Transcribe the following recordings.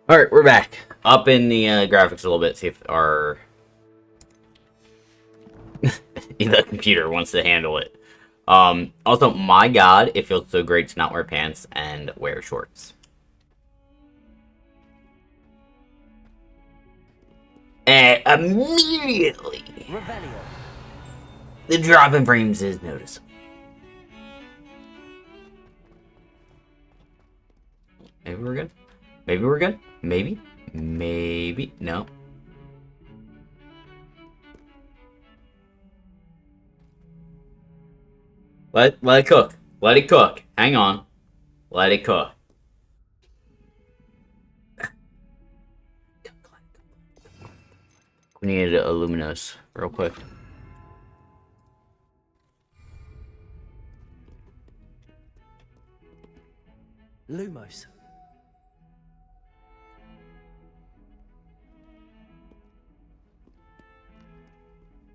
Alright, we're back. Up in the graphics a little bit, see if our... the computer wants to handle it. Also, my god, it feels so great to not wear pants and wear shorts. And immediately, the drop in frames is noticeable. Maybe we're good. Maybe we're good. Maybe. Maybe. No. Let it cook. Let it cook. Hang on. Let it cook. We need a luminous real quick. Lumos.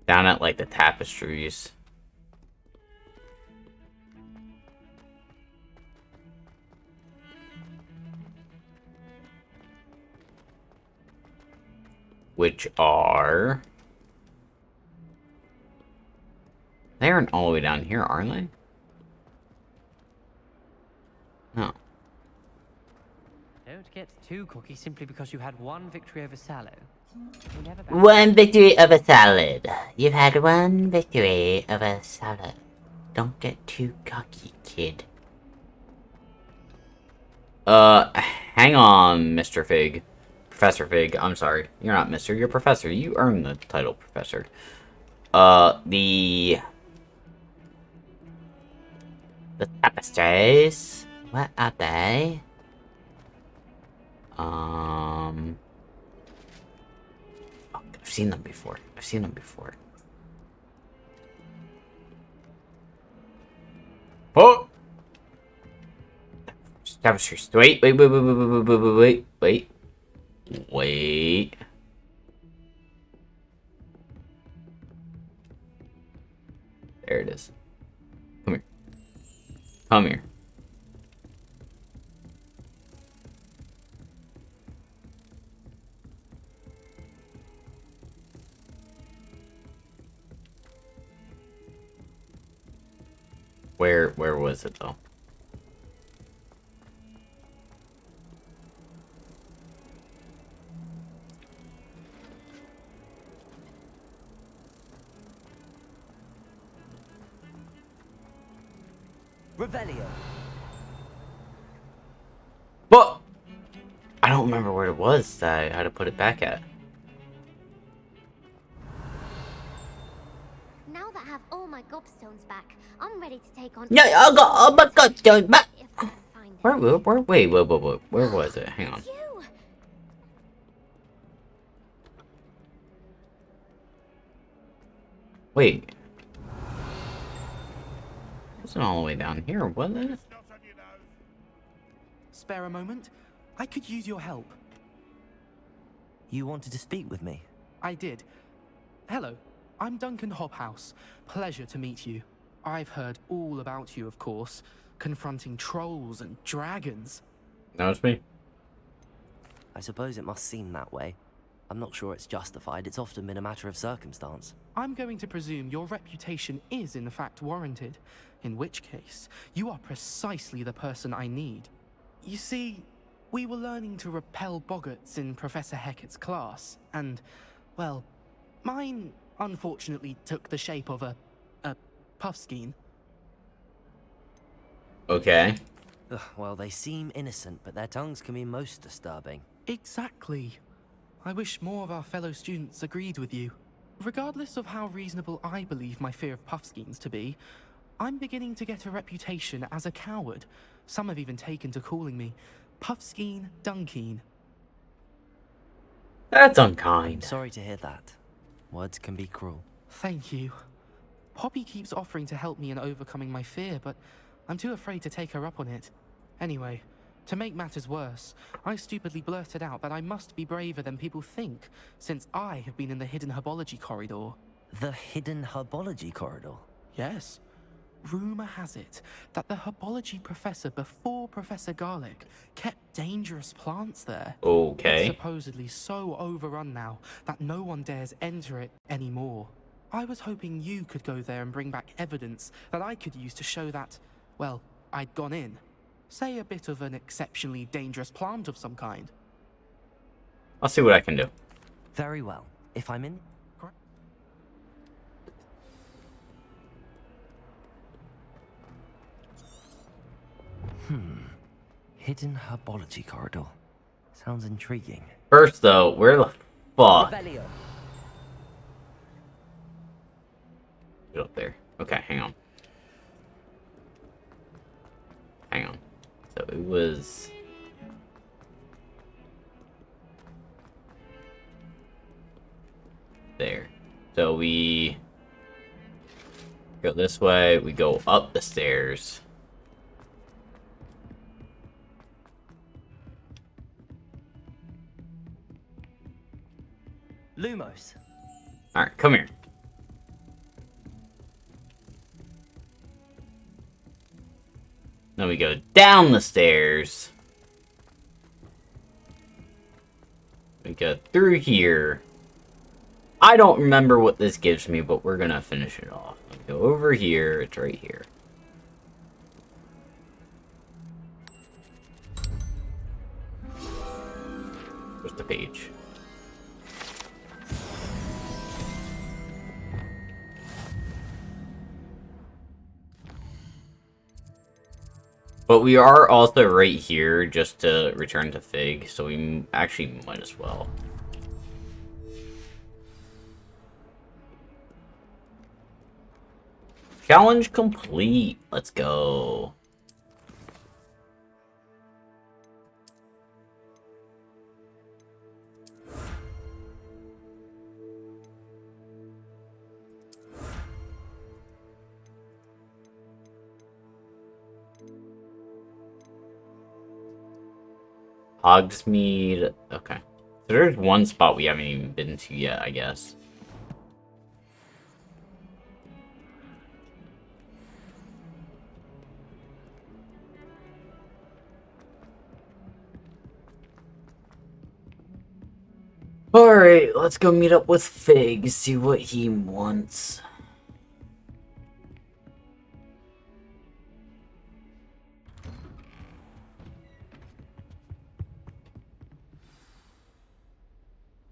Down at like the tapestries. Which are... They aren't all the way down here, are they? No. Don't get too cocky simply because you had one victory over Sallow. One victory over salad. You've had one victory over salad. Don't get too cocky, kid. Hang on, Mr. Fig. Professor Fig, I'm sorry. You're not Mr., you're Professor. You earned the title Professor. The tapestries. What are they? I've seen them before. I've seen them before. Oh! Tapestries. Wait. Wait. There it is. Come here. Come here. Where was it though? Revelio. But I don't remember where it was that I had to put it back at. Now that I have all my gobstones back, I'm ready to take on. Yeah, I got all my gobstones back. If I find it. Wait, where was it? Hang on. It's you. Wait. It wasn't all the way down here, was it? Spare a moment? I could use your help. You wanted to speak with me? I did. Hello, I'm Duncan Hobhouse. Pleasure to meet you. I've heard all about you, of course, confronting trolls and dragons. That was me. I suppose it must seem that way. I'm not sure it's justified. It's often been a matter of circumstance. I'm going to presume your reputation is in fact warranted, in which case, you are precisely the person I need. You see, we were learning to repel boggarts in Professor Hecat's class, and, well, mine unfortunately took the shape of a puffskein. Okay. Ugh, well, they seem innocent, but their tongues can be most disturbing. Exactly. I wish more of our fellow students agreed with you. Regardless of how reasonable I believe my fear of puffskeins to be, I'm beginning to get a reputation as a coward. Some have even taken to calling me Puffskeen Dunkeen. That's I'm unkind. sorry to hear that. Words can be cruel. Thank you. Poppy keeps offering to help me in overcoming my fear, but I'm too afraid to take her up on it. Anyway, to make matters worse, I stupidly blurted out that I must be braver than people think, since I have been in the hidden herbology corridor. The hidden herbology corridor? Yes. Rumour has it that the herbology professor before Professor Garlic kept dangerous plants there. It's Okay. supposedly so overrun now that no one dares enter it anymore. I was hoping you could go there and bring back evidence that I could use to show that, well, I'd gone in. Say a bit of an exceptionally dangerous plant of some kind. I'll see what I can do. Very well. If I'm in... Hidden herbology corridor. Sounds intriguing. First, though, where the fuck? Revelio. Get up there. Okay, hang on. Hang on. So it was... there. So we go this way, we go up the stairs. Lumos. Alright, come here. Then we go down the stairs. We go through here. I don't remember what this gives me, but we're gonna finish it off. We go over here, it's right here. Where's the page? But we are also right here just to return to Fig, so we actually might as well. Challenge complete. Let's go. Hogsmeade. Okay. So there's one spot we haven't even been to yet, I guess. Alright, let's go meet up with Fig, see what he wants.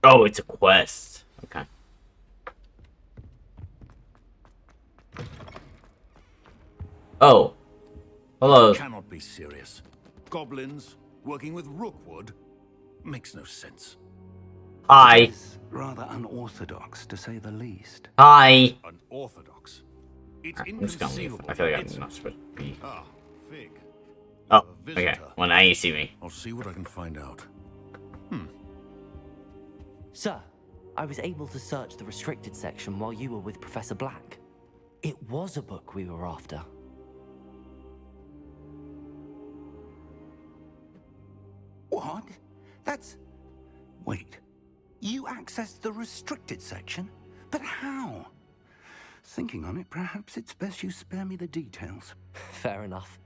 Oh, it's a quest. Okay. Oh. Hello. Cannot be serious. Goblins working with Rookwood makes no sense. Hi. It's rather unorthodox, to say the least. Hi. Unorthodox. It's Alright, I'm just gonna leave. inconceivable. I feel like It's- I'm not supposed to be. Ah, Fig. Oh, A okay. visitor. Well, now you see me. I'll see what I can find out. Sir, I was able to search the restricted section while you were with Professor Black. It was a book we were after. What? That's... Wait. You accessed the restricted section? But how? Thinking on it, perhaps it's best you spare me the details. Fair enough.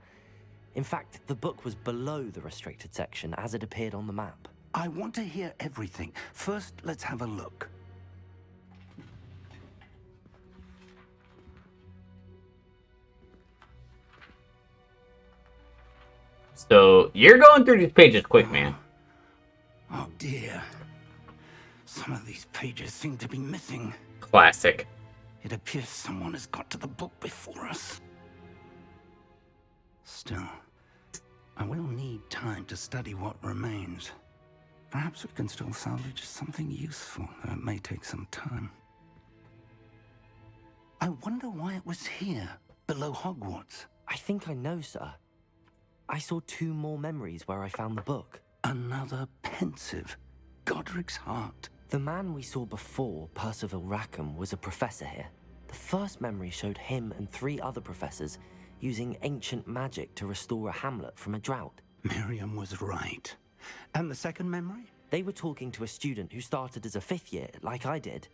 In fact, the book was below the restricted section as it appeared on the map. I want to hear everything. First, let's have a look. So, you're going through these pages quick, man. Oh dear. Some of these pages seem to be missing. Classic. It appears someone has got to the book before us. Still, I will need time to study what remains. Perhaps we can still salvage something useful, though it may take some time. I wonder why it was here, below Hogwarts. I think I know, sir. I saw 2 more memories where I found the book. Another pensive, Godric's heart. The man we saw before, Percival Rackham, was a professor here. The first memory showed him and 3 other professors using ancient magic to restore a hamlet from a drought. Miriam was right. And the second memory? They were talking to a student who started as a 5th year, like I did.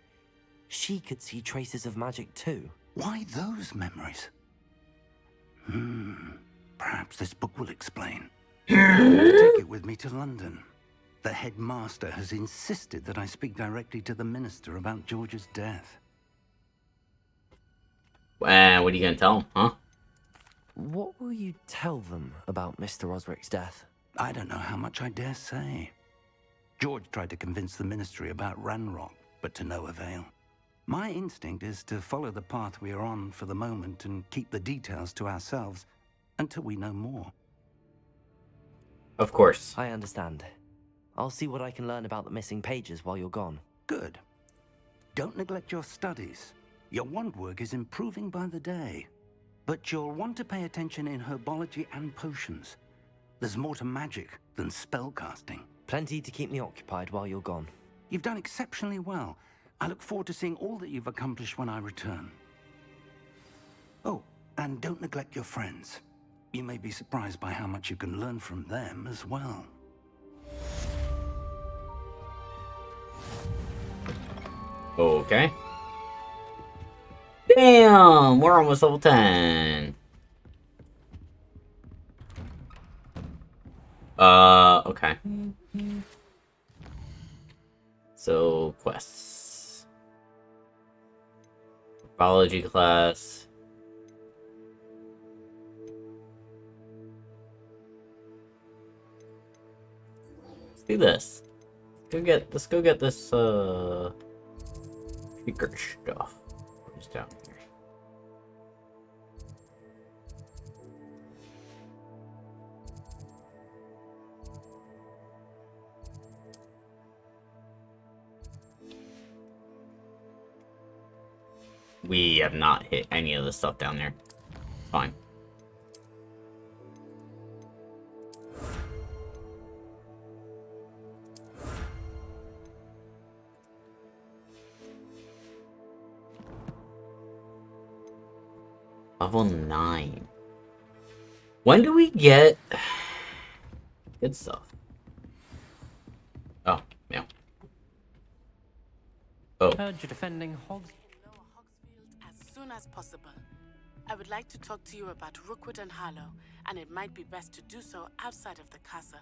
She could see traces of magic too. Why those memories? Perhaps this book will explain. I have to take it with me to London. The headmaster has insisted that I speak directly to the minister about George's death. What are you gonna tell him, huh? What will you tell them about Mr. Osric's death? I don't know how much I dare say. George tried to convince the ministry about Ranrock, but to no avail. My instinct is to follow the path we are on for the moment and keep the details to ourselves until we know more. Of course. I understand. I'll see what I can learn about the missing pages while you're gone. Good. Don't neglect your studies. Your wand work is improving by the day. But you'll want to pay attention in herbology and potions. There's more to magic than spellcasting. Plenty to keep me occupied while you're gone. You've done exceptionally well. I look forward to seeing all that you've accomplished when I return. Oh, and don't neglect your friends. You may be surprised by how much you can learn from them as well. Okay. Damn! We're almost level 10. Okay. So, quests. Biology class. Let's do this. Let's go get this, secret stuff. What's down here? We have not hit any of the stuff down there. Fine. Level 9. When do we get good stuff? Oh, yeah. Oh. Heard you're defending Hogs. Lower Hogsfield as soon as possible. I would like to talk to you about Rookwood and Harlow, and it might be best to do so outside of the castle.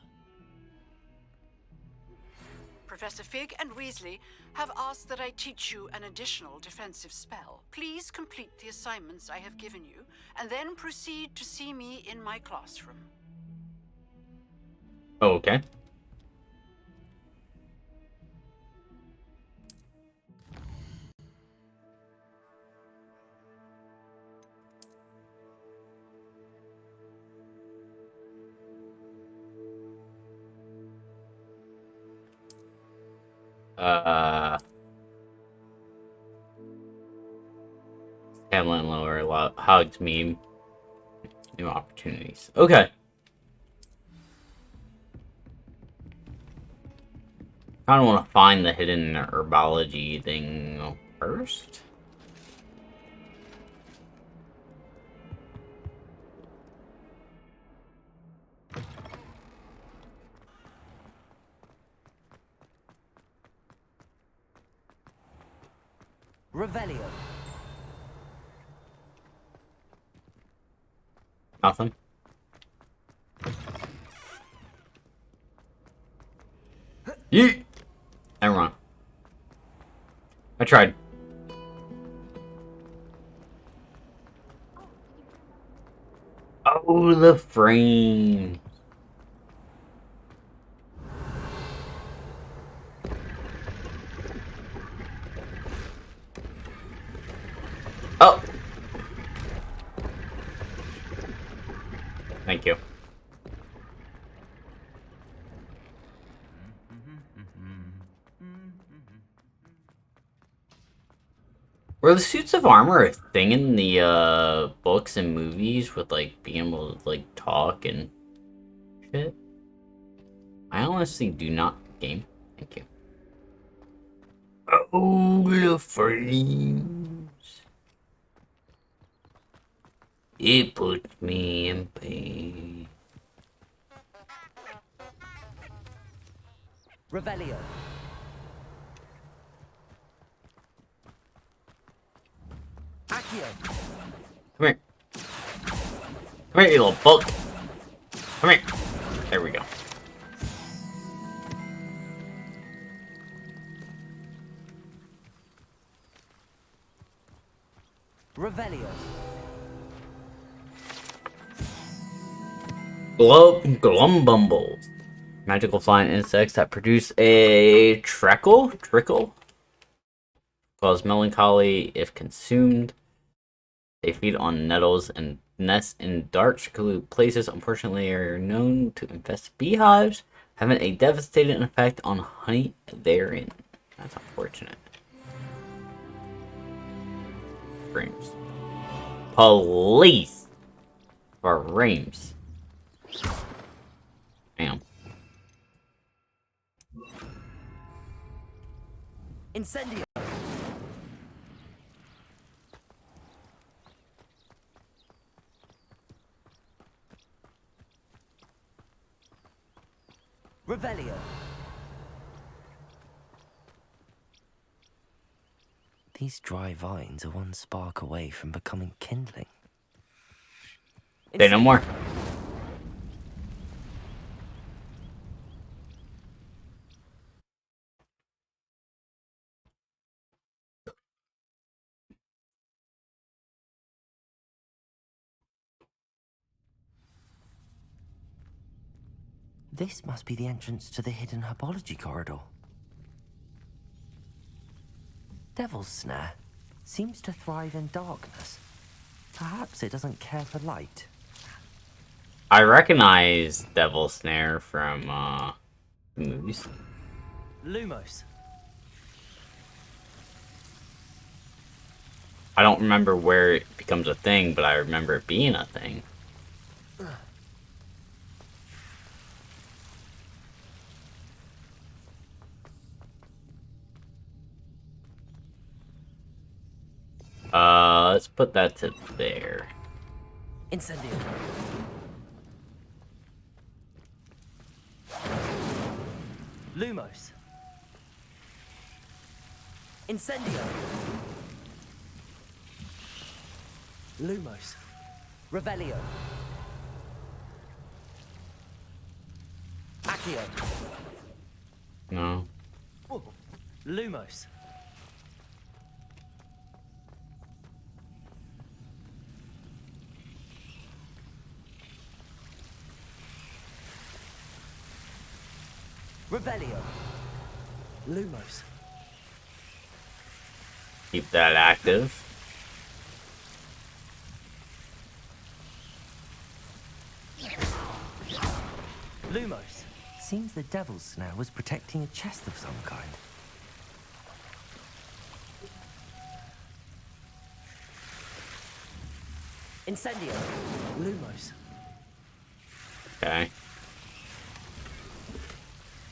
Professor Fig and Weasley have asked that I teach you an additional defensive spell. Please complete the assignments I have given you, and then proceed to see me in my classroom. Oh, okay. Hamlin lower Hogs meme. New opportunities. Okay. I don't want to find the hidden herbology thing first. Revelio. Nothing. Yeet! Never mind. I tried. Oh, the frame. Oh! Thank you. Were the suits of armor a thing in the books and movies with like being able to like talk and shit? I honestly do not game. Thank you. Oh, the frames. It puts me in pain. Revelio. Come here. Come here, you little bug. Come here. There we go. Revelio. Glumbumbles. Magical flying insects that produce a trickle? Cause melancholy if consumed. They feed on nettles and nest in dark, secluded places. Unfortunately, are known to infest beehives, having a devastating effect on honey therein. That's unfortunate. Frames. Police for Reims. Damn. Incendio. Revelio. These dry vines are one spark away from becoming kindling. Say no more. This must be the entrance to the hidden herbology corridor. Devil's Snare seems to thrive in darkness. Perhaps it doesn't care for light. I recognize Devil's Snare from the movies. Lumos. I don't remember where it becomes a thing, but I remember it being a thing. Let's put that to there. Incendio. Lumos. Incendio. Lumos. Revelio. Accio. No. Lumos. Revelio. Lumos. Keep that active. Lumos. Seems the Devil's Snare was protecting a chest of some kind. Incendio. Lumos. Okay.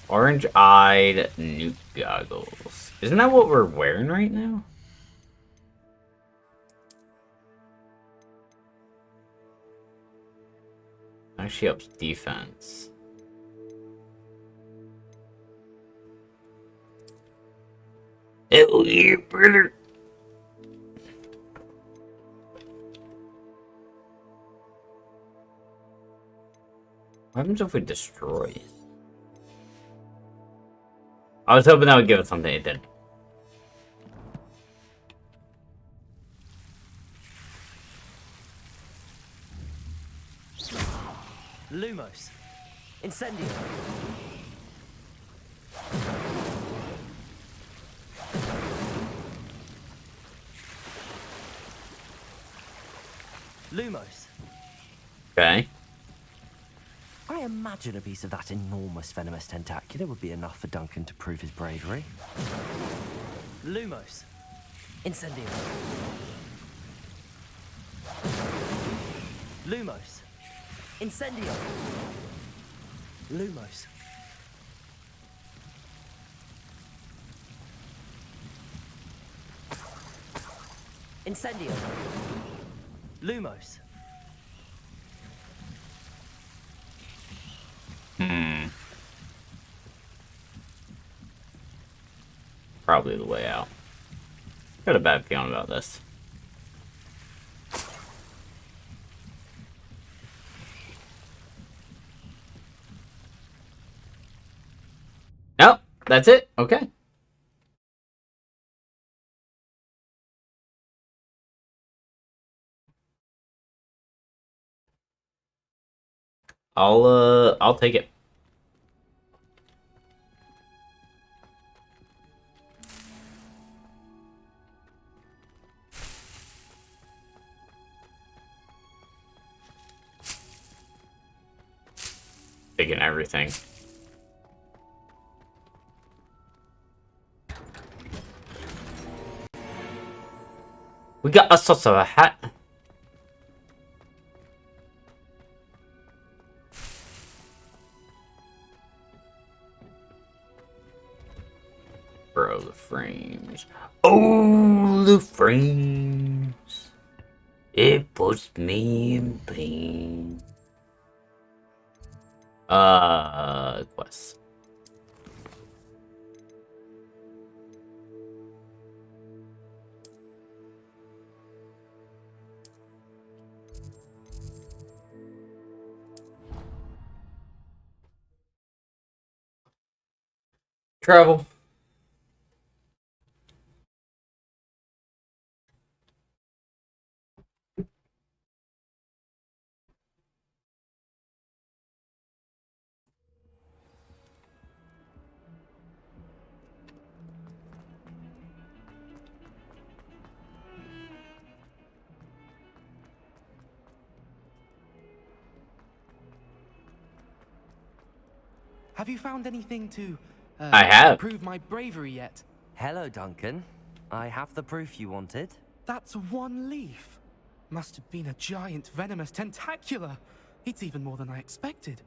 Orange-eyed nuke goggles. Isn't that what we're wearing right now? Actually ups defense. Hell yeah, brother! What happens if we destroy it? I was hoping that would give us something, it didn't. Lumos. Incendio. Lumos. Okay. I imagine a piece of that enormous venomous tentacular would be enough for Duncan to prove his bravery. Lumos. Incendio. Lumos. Incendio. Lumos. Incendio. Lumos. Probably the way out. Got a bad feeling about this. That's it? Okay. I'll take it. Taking everything. We got a sort of a hat. Bro, the frames. Oh, the frames. It puts me in pain. Quest. Travel. Have you found anything to I have. prove my bravery yet? Hello, Duncan. I have the proof you wanted. That's one leaf. Must have been a giant venomous tentacula. It's even more than I expected.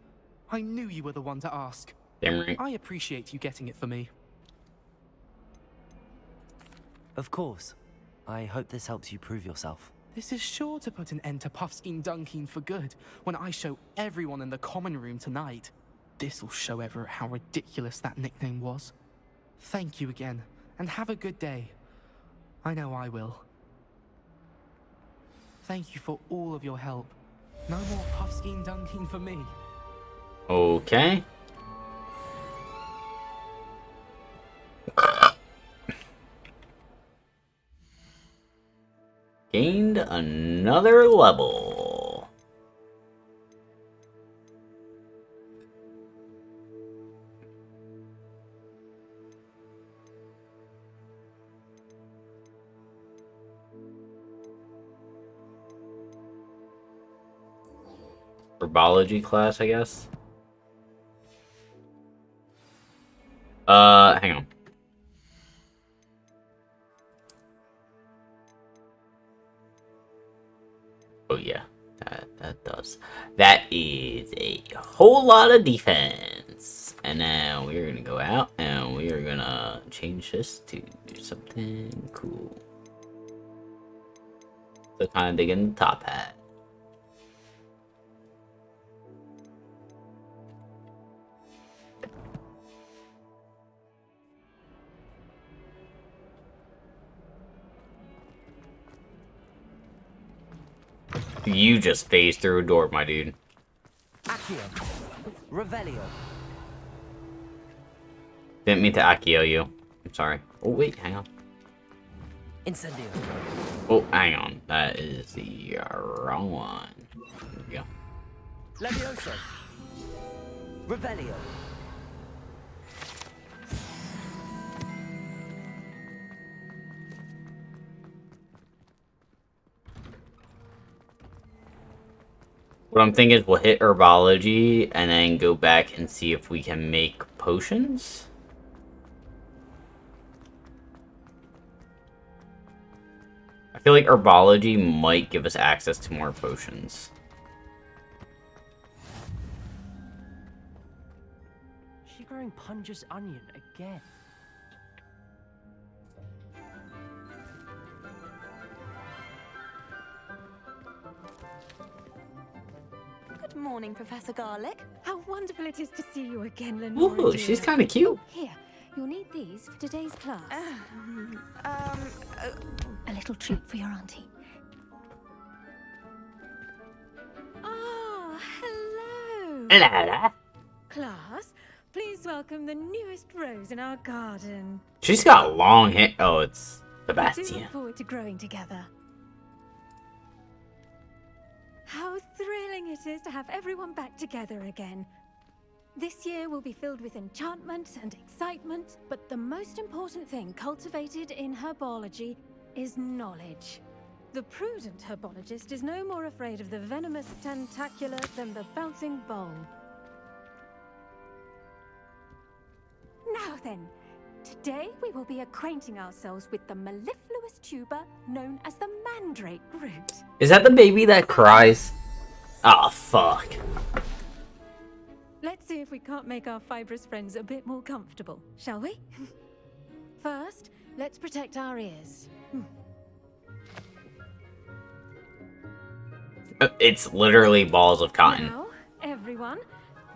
I knew you were the one to ask. Damn right. I appreciate you getting it for me. Of course. I hope this helps you prove yourself. This is sure to put an end to Puffskein Dunkin for good when I show everyone in the common room tonight. This'll show Everett how ridiculous that nickname was. Thank you again, and have a good day. I know I will. Thank you for all of your help. No more Puffskein Dunkin for me. Okay. Gained another level. Herbology class, I guess. Hang on. Oh yeah, that does. That is a whole lot of defense. And now we're gonna go out and we are gonna change this to something cool. So kind of digging the top hat. You just phased through a door, my dude. Accio. Revelio. Didn't mean to Accio you. I'm sorry. Oh wait, hang on. Incendio. Oh, hang on. That is the wrong one. There we go. Levioso. Revelio. What I'm thinking is we'll hit herbology and then go back and see if we can make potions. I feel like herbology might give us access to more potions. She growing Punja's onion again. Good morning, Professor Garlick. How wonderful it is to see you again, Lenora. Ooh, she's kind of cute. Oh, here, you'll need these for today's class. A little treat for your auntie. Ah, hello. Hello. Class, Please welcome the newest rose in our garden. She's got long hair. Oh, it's We do Sebastian. look forward to growing together. How thrilling it is to have everyone back together again. This year will be filled with enchantment and excitement, but the most important thing cultivated in herbology is knowledge. The prudent herbologist is no more afraid of the venomous tentacular than the bouncing bulb. Now then, today we will be acquainting ourselves with the mellifluous tuber known as the mandrake root. Is that the baby that cries? Oh, fuck. Let's see if we can't make our fibrous friends a bit more comfortable, shall we? First, let's protect our ears. It's literally balls of cotton. Now, everyone,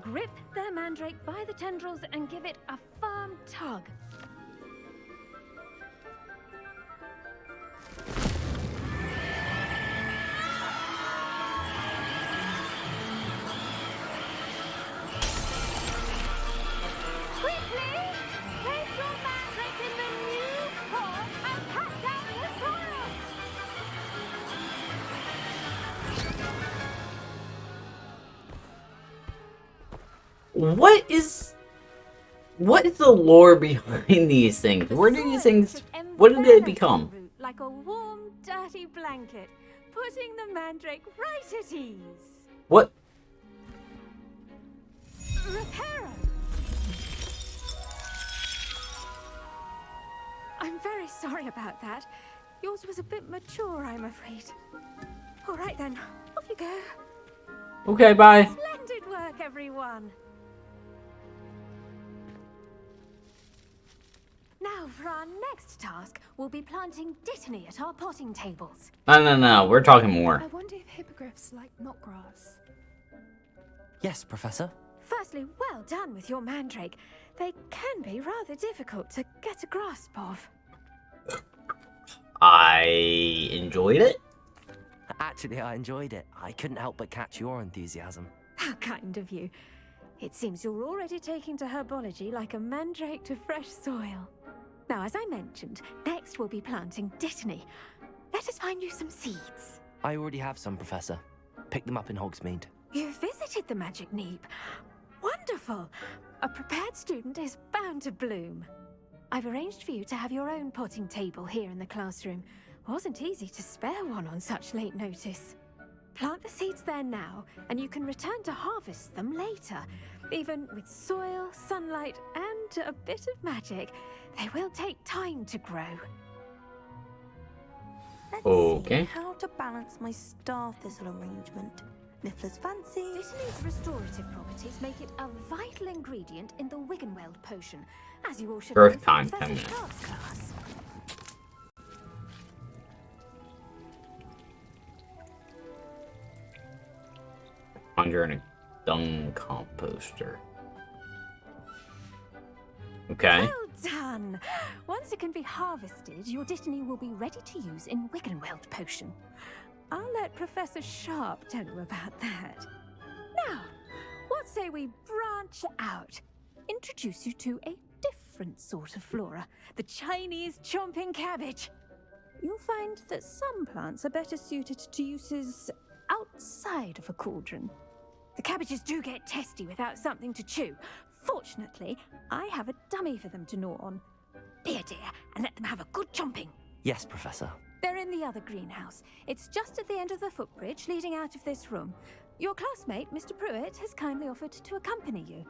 grip their mandrake by the tendrils and give it a firm tug. Quickly, place your mandrake in the new pot and cut down the soil. What is the lore behind these things? Where do these things? What did they become? Like a warm, dirty blanket, putting the mandrake right at ease. What? Reparo! I'm very sorry about that. Yours was a bit mature, I'm afraid. All right then, off you go. Okay, bye. Splendid work, everyone. Now, for our next task, we'll be planting dittany at our potting tables. No. We're talking more. I wonder if hippogriffs like knotgrass. Yes, Professor. Firstly, well done with your mandrake. They can be rather difficult to get a grasp of. I enjoyed it. Actually, I enjoyed it. I couldn't help but catch your enthusiasm. How kind of you. It seems you're already taking to herbology like a mandrake to fresh soil. Now, as I mentioned, next we'll be planting dittany. Let us find you some seeds. I already have some, Professor. Pick them up in Hogsmeade. You visited the Magic Neep. Wonderful! A prepared student is bound to bloom. I've arranged for you to have your own potting table here in the classroom. Wasn't easy to spare one on such late notice. Plant the seeds there now, and you can return to harvest them later. Even with soil, sunlight, and a bit of magic, they will take time to grow. Let's Okay. see how to balance my star thistle arrangement. Niffler's fancy. Dittany's restorative properties make it a vital ingredient in the Wiggenweld potion, as you all should know Birth from time, Professor 10 minutes. Sharp's class. Conjure a dung composter. Okay. Well done! Once it can be harvested, your dittany will be ready to use in Wiggenweld potion. I'll let Professor Sharp tell you about that. Now, what say we branch out? Introduce you to a different sort of flora, the Chinese chomping cabbage. You'll find that some plants are better suited to uses outside of a cauldron. The cabbages do get testy without something to chew. Fortunately, I have a dummy for them to gnaw on. Be a dear and let them have a good chomping. Yes, Professor. They're in the other greenhouse. It's just at the end of the footbridge leading out of this room. Your classmate, Mr. Pruitt, has kindly offered to accompany you.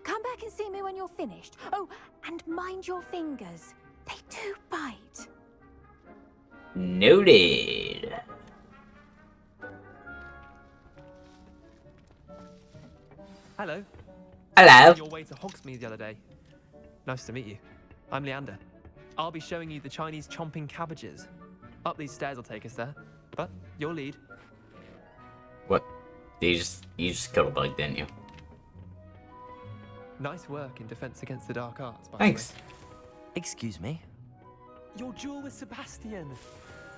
Come back and see me when you're finished. Oh, and mind your fingers. They do bite. Noted. Hello. Hello. On your way to Hogsmeade the other day. Nice to meet you. I'm Leander. I'll be showing you the Chinese chomping cabbages. Up these stairs will take us there. But your lead. What? You just killed a bug, didn't you? Nice work in defense against the dark arts, by Thanks. the way. Excuse me? Your duel with Sebastian.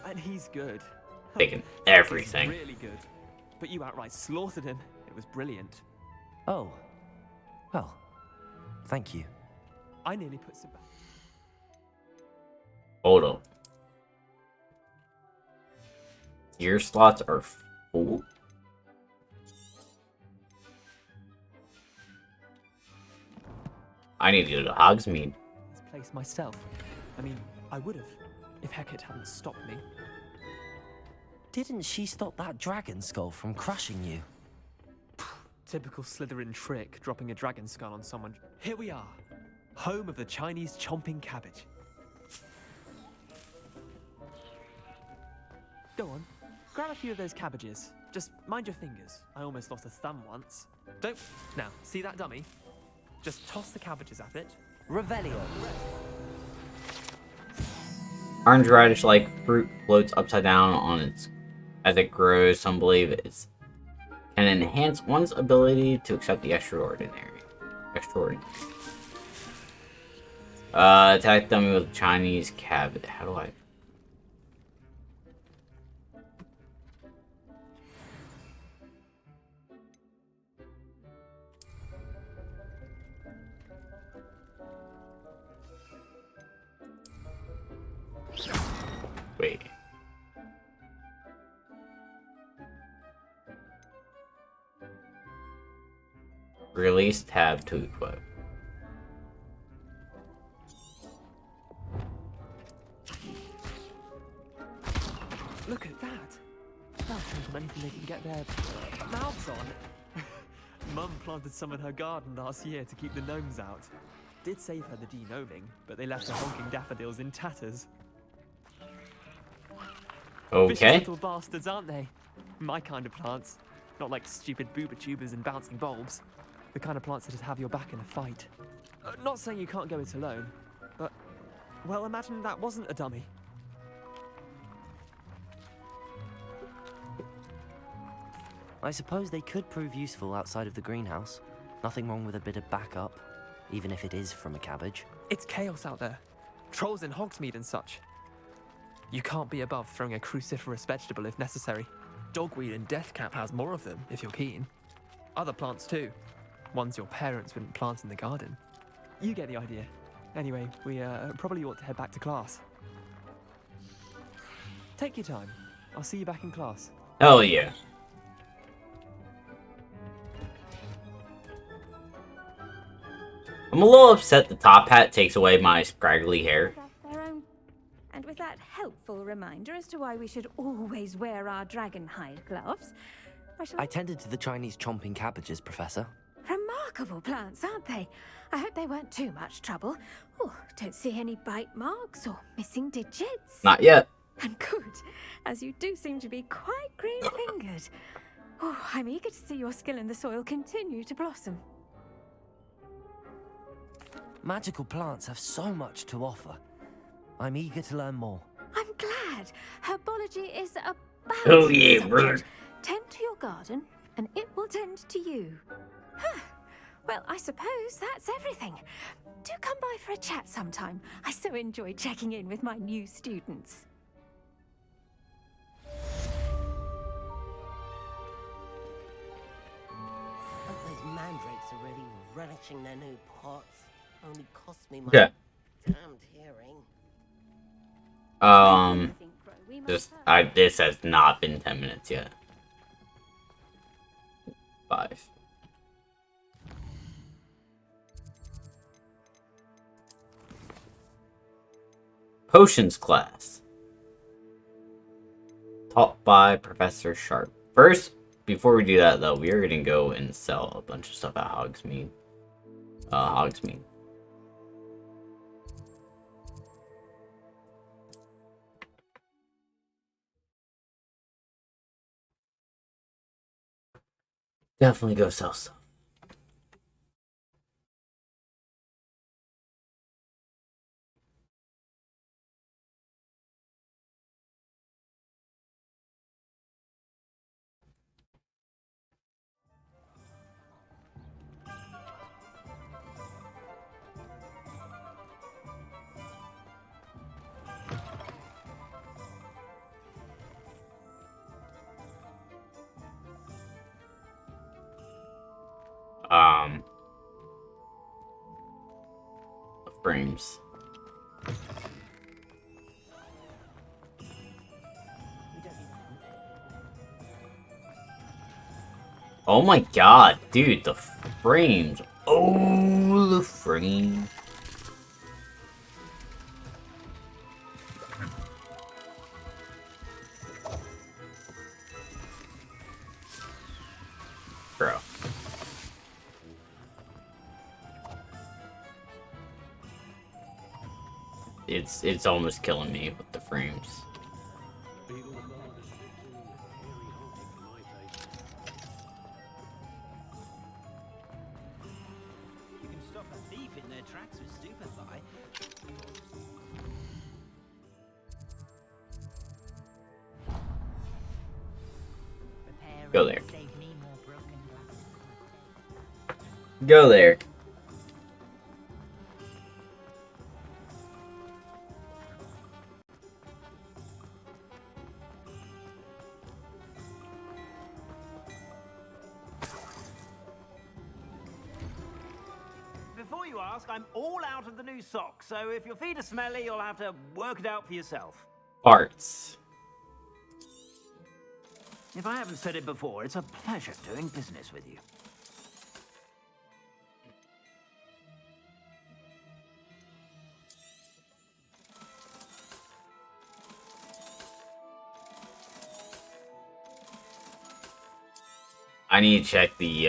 And he's good. Taking He's everything. really good. But you outright slaughtered him. It was brilliant. Oh. Well, Thank you. I nearly put some back. Hold up. Gear slots are full? I need to go to Hogsmeade. This place myself. I mean, I would have, if Hecate hadn't stopped me. Didn't she stop that dragon skull from crushing you? Typical Slytherin trick, dropping a dragon skull on someone. Here we are, home of the Chinese chomping cabbage. Go on, grab a few of those cabbages. Just mind your fingers. I almost lost a thumb once. Don't. Now, see that dummy? Just toss the cabbages at it. Revelio. Orange radish-like fruit floats upside down on its as it grows. Some believe it can enhance one's ability to accept the extraordinary. Attack them with Chinese cabbage. How do I? Wait. Release tab to equip. Look at that. They'll jump on anything they can get their mouths on. Mum planted some in her garden last year to keep the gnomes out. Did save her the de-gnoming, but they left her honking daffodils in tatters. Okay. Vicious little bastards, aren't they? My kind of plants. Not like stupid booba tubers and bouncing bulbs. The kind of plants that'd have your back in a fight. Not saying you can't go it alone, but, well, imagine that wasn't a dummy. I suppose they could prove useful outside of the greenhouse. Nothing wrong with a bit of backup, even if it is from a cabbage. It's chaos out there. Trolls in Hogsmeade and such. You can't be above throwing a cruciferous vegetable if necessary. Dogweed and deathcap has more of them, if you're keen. Other plants too. Ones your parents wouldn't plant in the garden. You get the idea. Anyway, we probably ought to head back to class. Take your time. I'll see you back in class. Hell yeah. I'm a little upset the top hat takes away my scraggly hair. And with that helpful reminder as to why we should always wear our dragon hide gloves, I tended to the Chinese chomping cabbages, Professor. Remarkable plants, aren't they? I hope they weren't too much trouble. Oh, don't see any bite marks or missing digits. Not yet. And good, as you do seem to be quite green-fingered. Oh, I'm eager to see your skill in the soil continue to blossom. Magical plants have so much to offer. I'm eager to learn more. I'm glad. Herbology is a Oh bounty yeah, subject. brother. Tend to your garden, and it will tend to you. Huh. Well, I suppose that's everything. Do come by for a chat sometime. I so enjoy checking in with my new students. Hope those mandrakes are really relishing their new pots. Only cost me my Yeah. damned hearing. This has not been 10 minutes yet. 5. Potions class. Taught by Professor Sharp. First, before we do that though, we are gonna go and sell a bunch of stuff at Hogsmeade. Hogsmeade. Definitely go sell stuff. frames. Oh my god, dude, the frames. Oh, the frames. Bro. It's almost killing me with the frames. You can stop a thief in their tracks with stupefy. Go there. Go there. Before you ask, I'm all out of the new socks, so if your feet are smelly, you'll have to work it out for yourself. Parts. If I haven't said it before, it's a pleasure doing business with you. I need to check the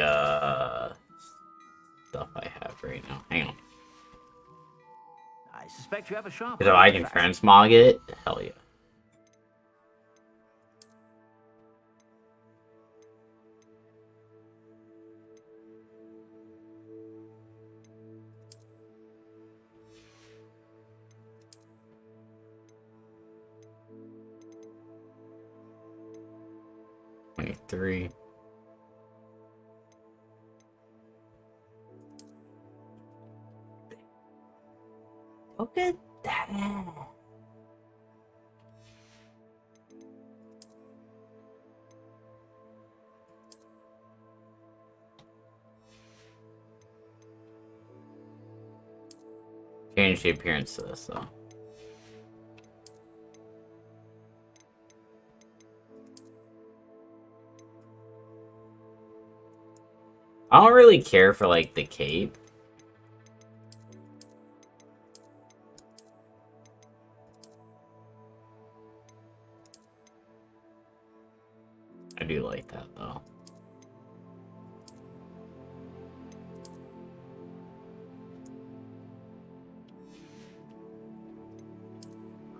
stuff I have right now. Hang on. I suspect you have a sharp Because if I can transmog it, hell yeah. Three. Look at that. Change the appearance to this though. I don't really care for like the cape. I do like that though.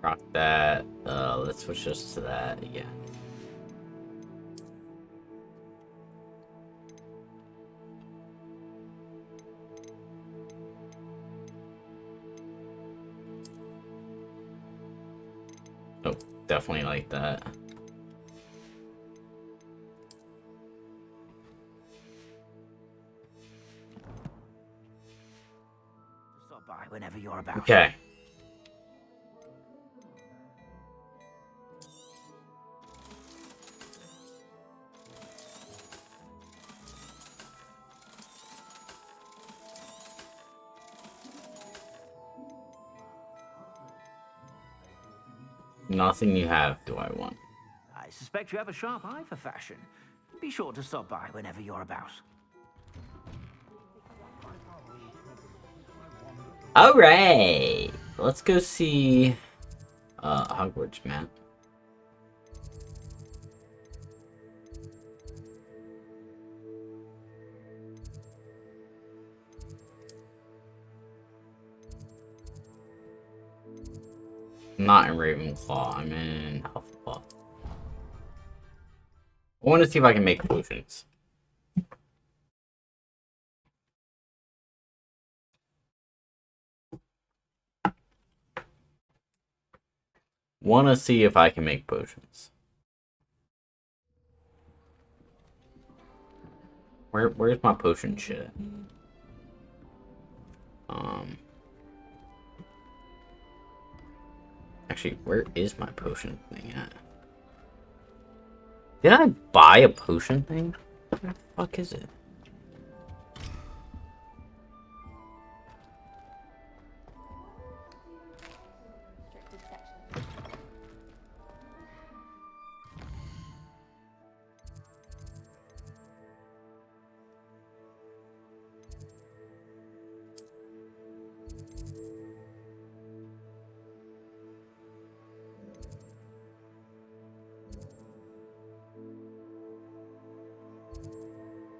Rock that. Let's switch this to that again. Oh, definitely like that. Stop by whenever you're about. Okay. Nothing you have do I want. I suspect you have a sharp eye for fashion. Be sure to stop by whenever you're about. Alright! Let's go see Hogwarts map. I'm not in Ravenclaw, I'm in Hufflepuff. I want to see if I can make potions. Want to see if I can make potions. Where's my potion shit? Actually, where is my potion thing at? Did I buy a potion thing? Where the fuck is it?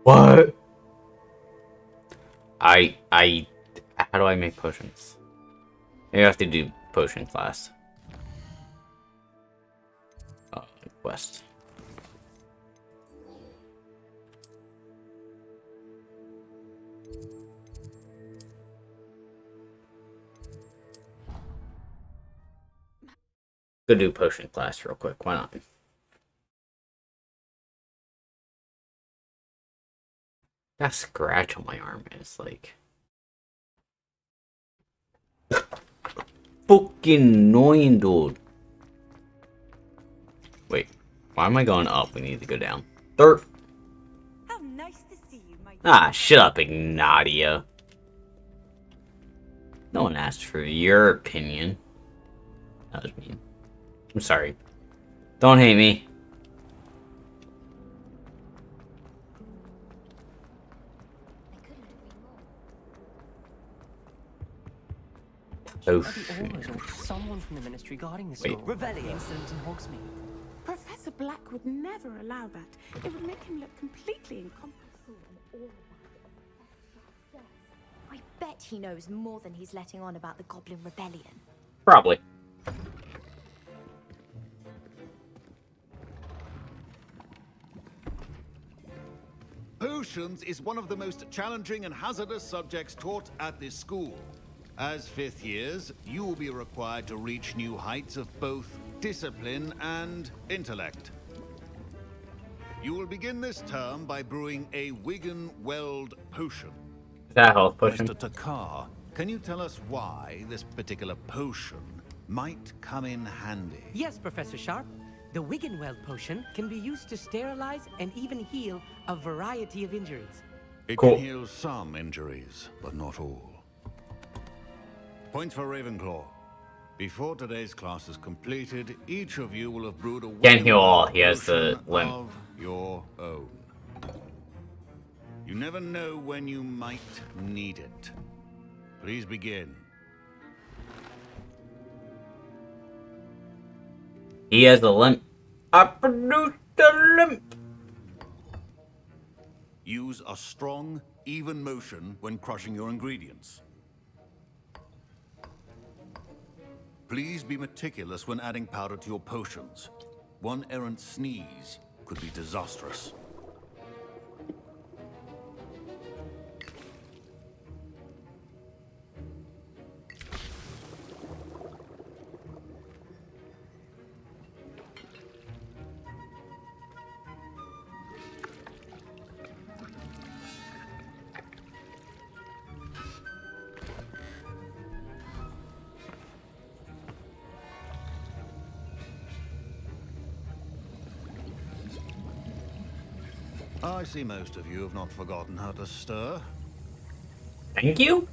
What? How do I make potions? Maybe I have to do potion class. Quest. Go do potion class real quick. Why not? That scratch on my arm is like fucking annoying, dude. Wait, why am I going up? We need to go down. How nice to see you, my shut up, Ignatia. No one asked for your opinion. That was mean. I'm sorry. Don't hate me. Oh, someone from the ministry guarding the Wait. school. Rebellion incident in Hogsmeade. Professor Black would never allow that. It would make him look completely incompetent. I bet he knows more than he's letting on about the Goblin Rebellion. Probably. Potions is one of the most challenging and hazardous subjects taught at this school. As fifth years, you will be required to reach new heights of both discipline and intellect. You will begin this term by brewing a Wigan Weld potion. Is that a health potion? Mr. Takar, can you tell us why this particular potion might come in handy? Yes, Professor Sharp. The Wiggenweld potion can be used to sterilize and even heal a variety of injuries. It can heal some injuries, but not all. Points for Ravenclaw. Before today's class is completed, each of you will have brewed a Can't heal all. He has the potion limp. of your own. You never know when you might need it. Please begin. He has a limp. I produced a limp. Use a strong, even motion when crushing your ingredients. Please be meticulous when adding powder to your potions. One errant sneeze could be disastrous. I see most of you have not forgotten how to stir. Thank you?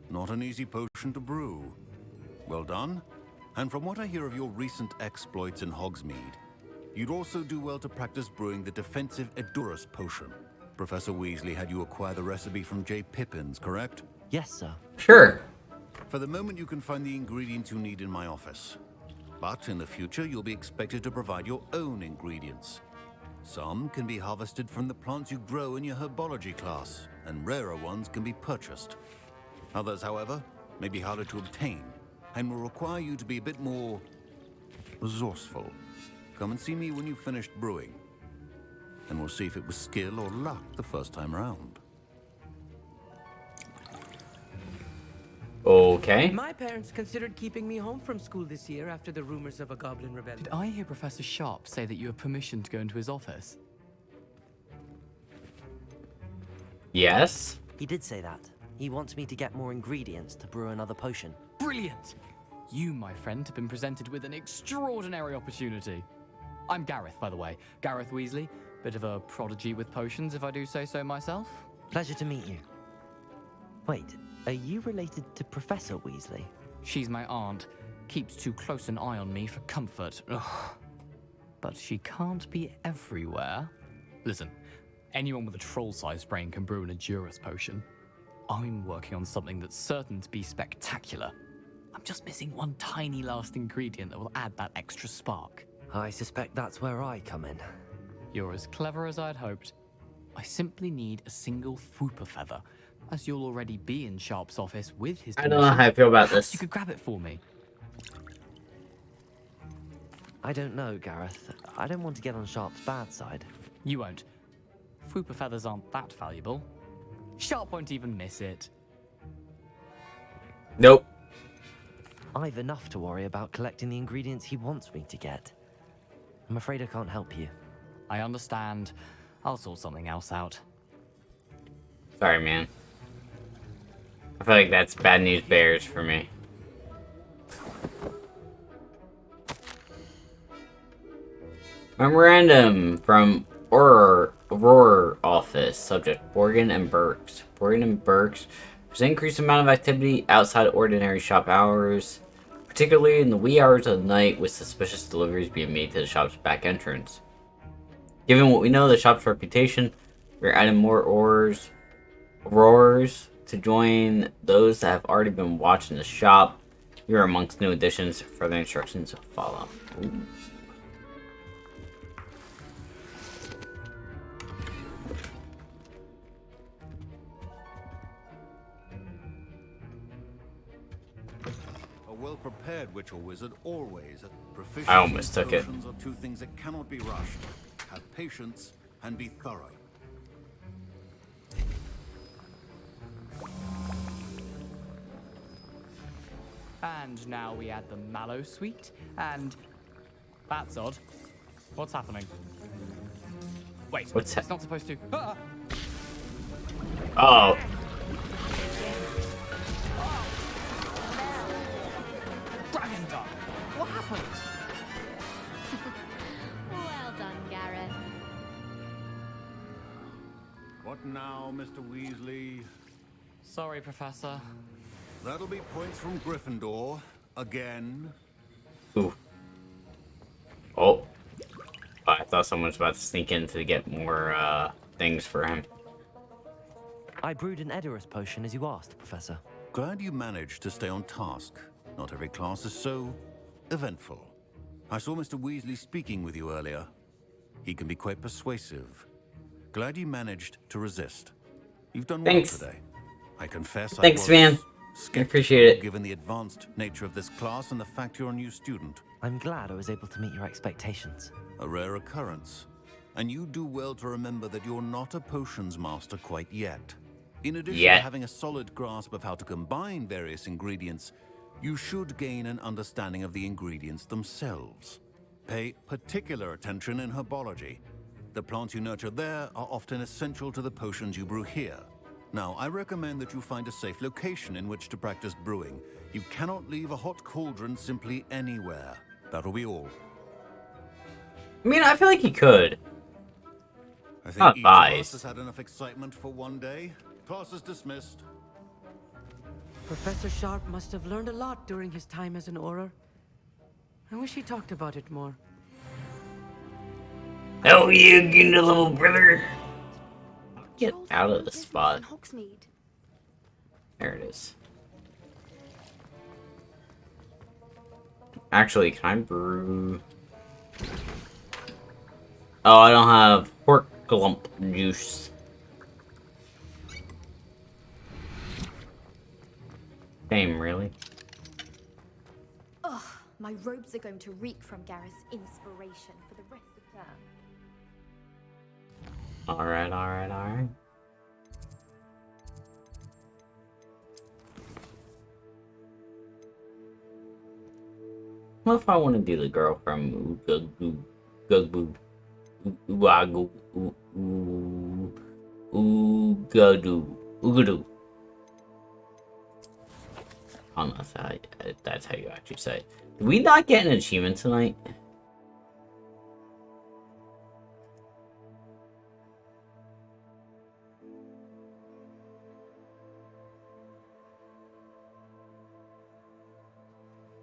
Not an easy potion to brew. Well done. And from what I hear of your recent exploits in Hogsmeade, you'd also do well to practice brewing the defensive Edurus potion. Professor Weasley had you acquire the recipe from J. Pippins, correct? Yes, sir. Sure. For the moment, you can find the ingredients you need in my office. But in the future, you'll be expected to provide your own ingredients. Some can be harvested from the plants you grow in your herbology class, and rarer ones can be purchased. Others, however, may be harder to obtain, and will require you to be a bit more resourceful. Come and see me when you've finished brewing, and we'll see if it was skill or luck the first time round. Okay. My parents considered keeping me home from school this year after the rumors of a Goblin Rebellion. Did I hear Professor Sharp say that you have permission to go into his office? Yes. He did say that. He wants me to get more ingredients to brew another potion. Brilliant! You, my friend, have been presented with an extraordinary opportunity. I'm Gareth, by the way. Gareth Weasley. Bit of a prodigy with potions, if I do say so myself. Pleasure to meet you. Wait, are you related to Professor Weasley? She's my aunt. Keeps too close an eye on me for comfort. Ugh. But she can't be everywhere. Listen, anyone with a troll-sized brain can brew an Edurus potion. I'm working on something that's certain to be spectacular. I'm just missing one tiny last ingredient that will add that extra spark. I suspect that's where I come in. You're as clever as I'd hoped. I simply need a single Fwooper feather, as you'll already be in Sharp's office with his I permission. don't know how I feel about Perhaps this. you could grab it for me. I don't know, Gareth. I don't want to get on Sharp's bad side. You won't. Fwooper feathers aren't that valuable. Sharp won't even miss it. Nope. I've enough to worry about collecting the ingredients he wants me to get. I'm afraid I can't help you. I understand. I'll sort something else out. Sorry, man. I feel like that's bad news bears for me. Memorandum from Aurora office. Subject: Borgin and Burks. Borgin and Burks. There's an increased amount of activity outside ordinary shop hours, particularly in the wee hours of the night, with suspicious deliveries being made to the shop's back entrance. Given what we know of the shop's reputation, we're adding more Aurors to join those that have already been watching the shop. You're amongst new additions. Further instructions follow. Ooh. A well-prepared witch or wizard always. I almost took it. Potions are two things that cannot be rushed. Have patience and be thorough. And now we add the mallow sweet, and... That's odd. What's happening? Wait, What's it's not supposed to... Ah! Oh. Dragon Dog! What happened? Well done, Gareth. What now, Mr. Weasley? Sorry, Professor. That'll be points from Gryffindor. Again. Ooh. Oh. I thought someone was about to sneak in to get more, things for him. I brewed an Edorus potion as you asked, Professor. Glad you managed to stay on task. Not every class is so eventful. I saw Mr. Weasley speaking with you earlier. He can be quite persuasive. Glad you managed to resist. You've done well today. I confess Thanks, I was man. I appreciate it. given the advanced nature of this class and the fact you're a new student. I'm glad I was able to meet your expectations. A rare occurrence. And you do well to remember that you're not a potions master quite yet. In addition to having a solid grasp of how to combine various ingredients, you should gain an understanding of the ingredients themselves. Pay particular attention in herbology. The plants you nurture there are often essential to the potions you brew here. Now, I recommend that you find a safe location in which to practice brewing. You cannot leave a hot cauldron simply anywhere. That'll be all. I mean, I feel like he could. I think Not each of us advised. has had enough excitement for one day. Class is dismissed. Professor Sharp must have learned a lot during his time as an Auror. I wish he talked about it more. Oh, you getting a little brother. Get out of the spot. There it is. Actually, can I brew? Oh, I don't have pork lump juice. Same, really. Ugh, my robes are going to reek from Gareth's inspiration for the rest of term. Alright, alright, alright. What if I want to do the girl from Ugagoo? Ugadu. I don't know if that's how you actually say it. Did we not get an achievement tonight?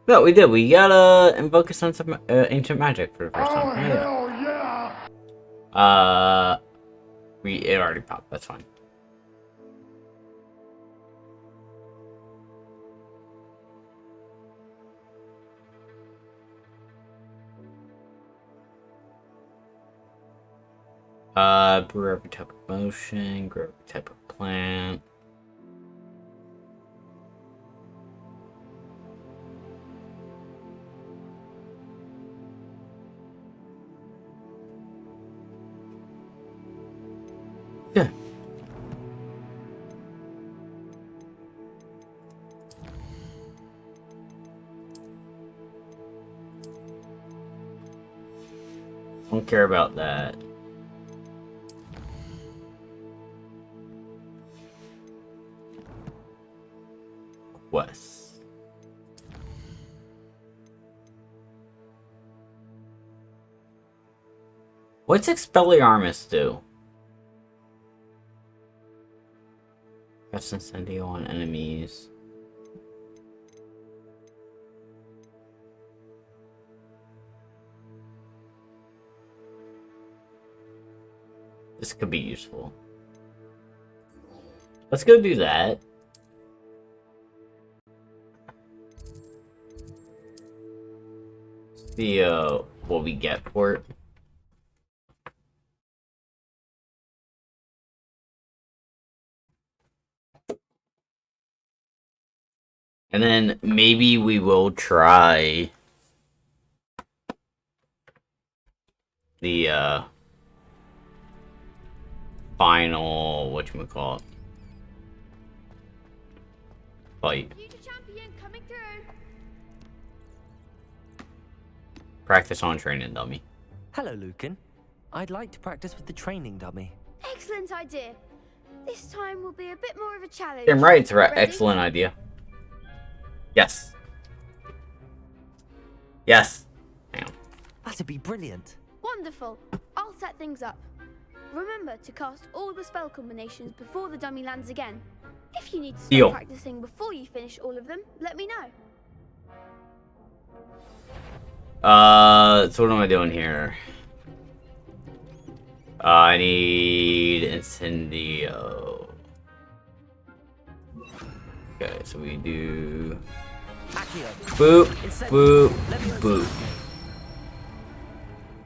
No, we did. We got invoke a sense of ancient magic for the first time. Hell yeah! It already popped. That's fine. Brew every type of motion, grow every type of plant. Yeah. Don't care about that. Quests. What's Expelliarmus do? Cast Incendio on enemies. This could be useful. Let's go do that. See what we get for it. And then maybe we will try the final whatchamacallit fight. Future champion coming through. Practice on training dummy. Hello, Lucan. I'd like to practice with the training dummy. Excellent idea. This time will be a bit more of a challenge. Damn right, it's an Ready? excellent idea. Yes. Yes. Damn. That'd be brilliant. Wonderful. I'll set things up. Remember to cast all the spell combinations before the dummy lands again. If you need to start Deal. practicing before you finish all of them, let me know. So what am I doing here? I need Incendio. Okay, so we do boop, boop, boop.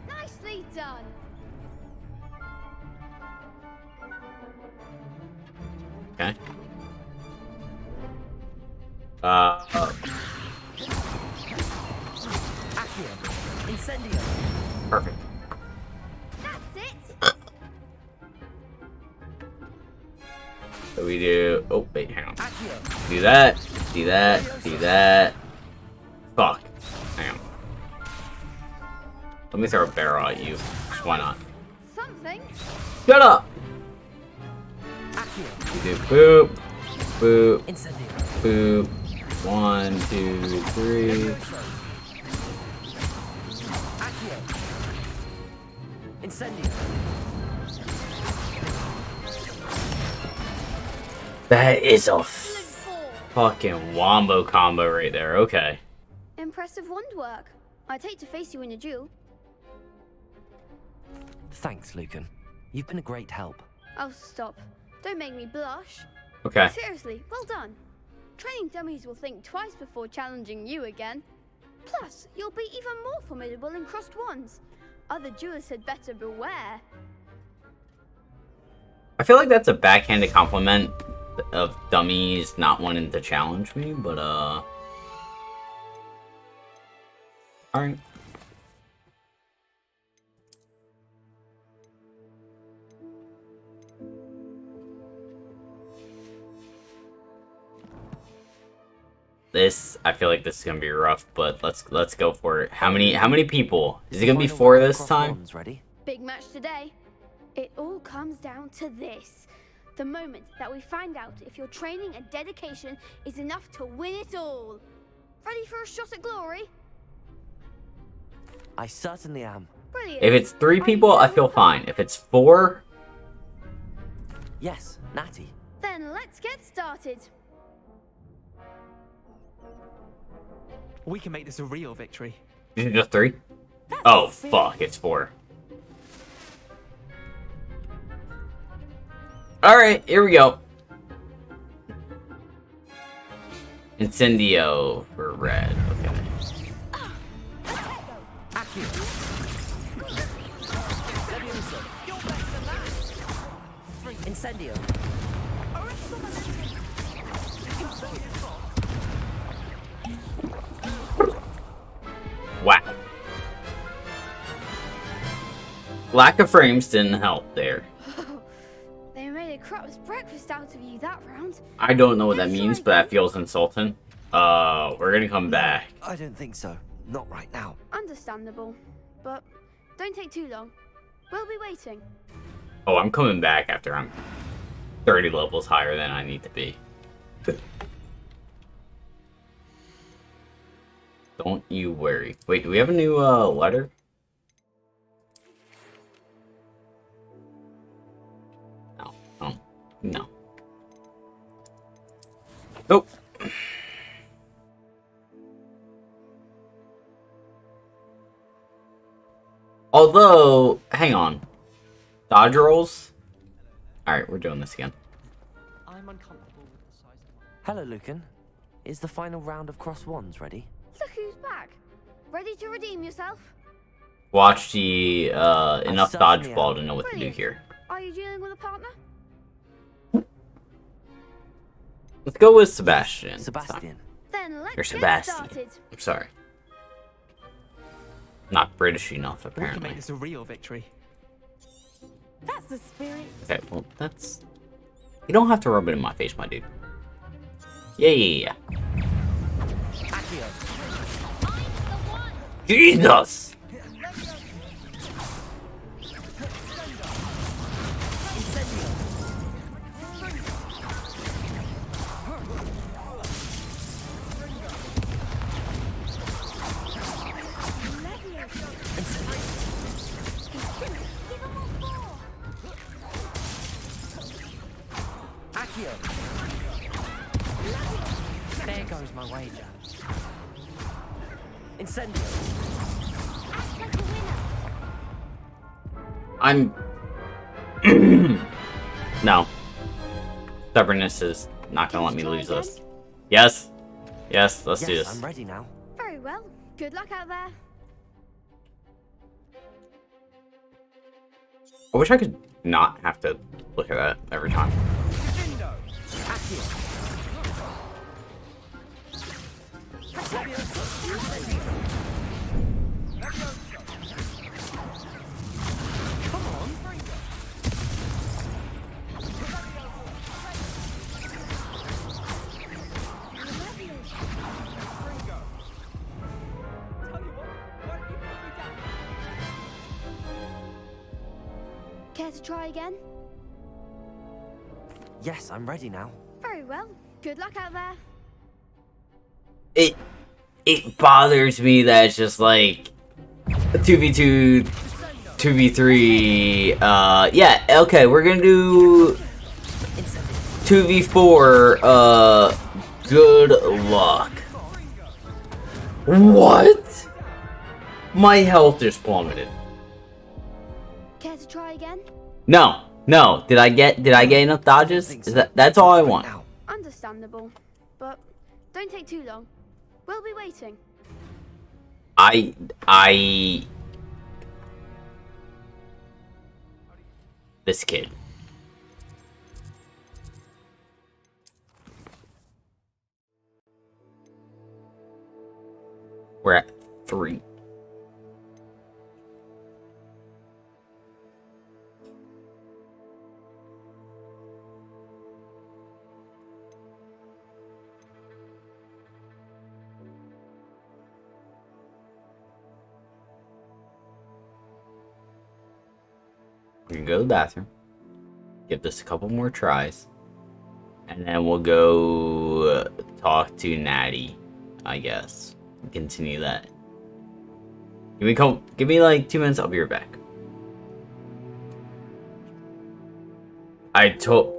Nicely done. Okay. Incendio. Perfect. That's it. So we do. Oh wait, hang on. Do that. Do that. Do that. Fuck. Hang on. Let me throw a barrel at you. Just why not? Something. Shut up. We do boop, boop, boop. 1, 2, 3. Incendio. That is a fucking wombo combo right there. Okay. Impressive wand work. I'd hate to face you in a duel. Thanks, Lucan. You've been a great help. Oh, stop. Don't make me blush. Okay. Seriously, well done. Training dummies will think twice before challenging you again. Plus, you'll be even more formidable in crossed wands. Other duelists had better beware. I feel like that's a backhanded compliment of dummies not wanting to challenge me, but alright. This, I feel like this is gonna be rough, but let's go for it. How many people? Is it gonna be 4 this time? Big match today. It all comes down to this. The moment that we find out if your training and dedication is enough to win it all. Ready for a shot at glory? I certainly am. Brilliant. If it's 3 people, I feel fine. If it's 4, Yes, Natty. Then let's get started. We can make this a real victory. is it just 3? Oh fuck, it's 4. Alright, here we go. Incendio for red, okay. Incendio. Wow. Lack of frames didn't help there. They made a crap's breakfast out of you that round. I don't know what that means, but that feels insulting. We're gonna come back. I don't think so. Not right now. Understandable. But don't take too long. We'll be waiting. Oh, I'm coming back after I'm 30 levels higher than I need to be. Don't you worry. Wait, do we have a new letter? No. No. Nope. Although, hang on. Dodge rolls? Alright, we're doing this again. I'm uncomfortable with the size of my... Hello, Lucan. Is the final round of cross wands ready? Look who's back. Ready to redeem yourself? Watch the enough dodgeball to know what to do here. Are you dealing with a partner? Let's go with Sebastian. Sebastian. Then let's Or get Sebastian. started. I'm sorry. Not British enough, We can apparently. make this a real victory. That's the spirit. Okay, well, that's... You don't have to rub it in my face, my dude. Yeah. Jesus! There goes my wager. Incendio. I'm... No. Stubbornness is not gonna let me lose this. Yes. Yes, let's do this. I'm ready now. Very well. Good luck out there. I wish I could not have to look at that every time. Care to try again? Yes, I'm ready now. Very well. Good luck out there. It bothers me that it's just like 2v2, 2v3. Yeah, okay, we're gonna do 2v4. Good luck. What? My health just plummeted. Care to try again? No. Did I get enough dodges? Is that's all I want. Understandable. But don't take too long. We'll be waiting. This kid. We're at 3. We can go to the bathroom, give this a couple more tries, and then we'll go talk to Natty, I guess. Continue that. Give me like 2 minutes, I'll be right back. I told